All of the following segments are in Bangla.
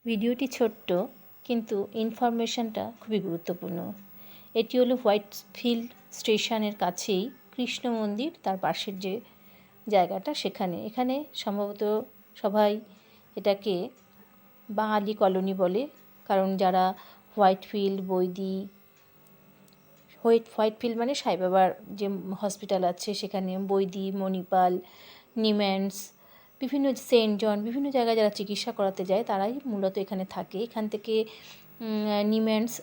ভিডিওটি ছোট্ট কিন্তু ইনফরমেশনটা খুবই গুরুত্বপূর্ণ। এটি হলো হোয়াইটফিল্ড স্টেশনের কাছেই কৃষ্ণ মন্দির, তার পাশের যে জায়গাটা এখানে সম্ভবত সবাই এটাকে বাঙালি কলোনি বলে, কারণ যারা হোয়াইটফিল্ড হোয়াইটফিল্ড মানে সাই বাবার যে হসপিটাল আছে সেখানে বৈদি, মণিপাল, নিম্যান্স, বিভিন্ন সেন্ট জন, বিভিন্ন জায়গায় যারা চিকিৎসা করাতে যায় তারাই মূলত এখানে থাকে। এখান থেকে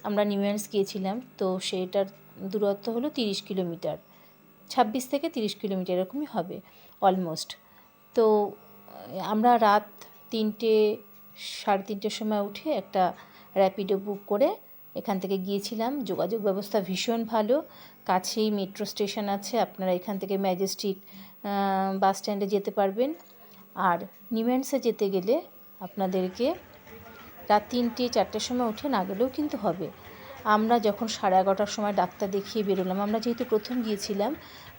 আমরা নিম্যান্স গিয়েছিলাম, তো সেটার দূরত্ব হলো 30 কিলোমিটার, 26 থেকে 30 কিলোমিটার এরকমই হবে অলমোস্ট। তো আমরা রাত 3-3:30 সময় উঠে একটা র্যাপিডো বুক করে এখান থেকে গিয়েছিলাম। যোগাযোগ ব্যবস্থা ভীষণ ভালো, কাছেই মেট্রো স্টেশন আছে, আপনারা এখান থেকে ম্যাজেস্টিক বাস স্ট্যান্ডে যেতে পারবেন। আর নিম্যান্সে যেতে গেলে আপনাদেরকে রাত 3-4টার সময় উঠে না গেলেও কিন্তু হবে। আমরা যখন 11:30টার সময় ডাক্তার দেখিয়ে বেরোলাম, আমরা যেহেতু প্রথম গিয়েছিলাম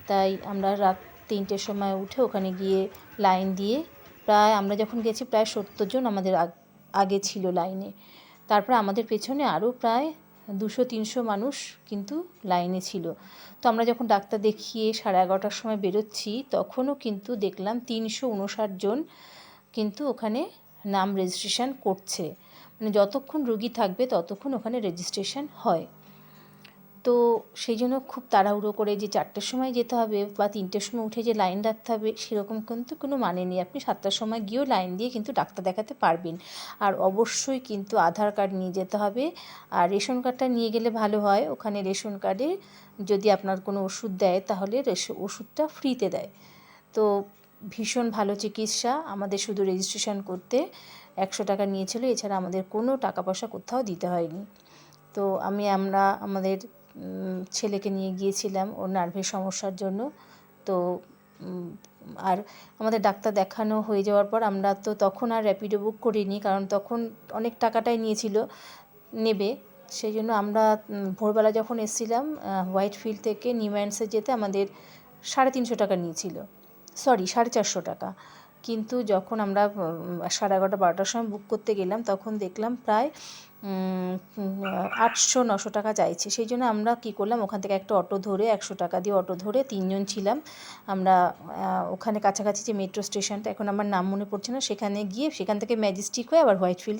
তাই আমরা রাত 3টের সময় উঠে ওখানে গিয়ে লাইন দিয়ে আমরা যখন গেছি প্রায় 70 জন আমাদের আগে ছিল লাইনে। তারপরে আমাদের পেছনে আরও প্রায় 200-300 মানুষ কিন্তু লাইনে ছিল। তো আমরা যখন ডাক্তার দেখিয়ে 11:30টার সময় বেরোচ্ছি তখনও কিন্তু দেখলাম 359 জন কিন্তু ওখানে নাম রেজিস্ট্রেশন করছে। মানে যতক্ষণ রোগী থাকবে ততক্ষণ ওখানে রেজিস্ট্রেশন হয়। তো সেই জন্য খুব তাড়াহুড়ো করে যে 4টের সময় যেতে হবে বা 3টের সময় উঠে যে লাইন রাখতে হবে সেরকম কিন্তু কোনো মানে নেই। আপনি 7টার সময় গিয়েও লাইন দিয়ে কিন্তু ডাক্তার দেখাতে পারবেন। আর অবশ্যই কিন্তু আধার কার্ড নিয়ে যেতে হবে, আর রেশন কার্ডটা নিয়ে গেলে ভালো হয়। ওখানে রেশন কার্ডে যদি আপনার কোনো ওষুধ দেয় তাহলে ওষুধটা ফ্রিতে দেয়। তো ভীষণ ভালো চিকিৎসা। আমাদের শুধু রেজিস্ট্রেশন করতে 100 টাকা নিয়েছিল, এছাড়া আমাদের কোনো টাকা পয়সা কোথাও দিতে হয়নি। তো আমরা আমাদের ছেলেকে নিয়ে গিয়েছিলাম ওর নার্ভের সমস্যার জন্য। তো আর আমাদের ডাক্তার দেখানো হয়ে যাওয়ার পর আমরা তো তখন আর র্যাপিডো বুক করিনি, কারণ তখন অনেক টাকাটাই নেবে। সেই জন্য আমরা ভোরবেলা যখন এসেছিলাম হোয়াইটফিল্ড থেকে নিম্যান্সে যেতে আমাদের 350 টাকা নিয়েছিল, 450 টাকা। কিন্তু যখন আমরা 11:30-12টার সময় বুক করতে গেলাম তখন দেখলাম প্রায় 800-900 টাকা চাইছে। সেই জন্য আমরা কী করলাম, ওখান থেকে একটা অটো ধরে 100 টাকা দিয়ে অটো ধরে 3 জন ছিলাম আমরা ওখানে কাছাকাছি যে মেট্রো স্টেশনটা, এখন আমার নাম মনে পড়ছে না, সেখানে গিয়ে সেখান থেকে ম্যাজেস্টিক হয়ে আবার হোয়াইটফিল্ডে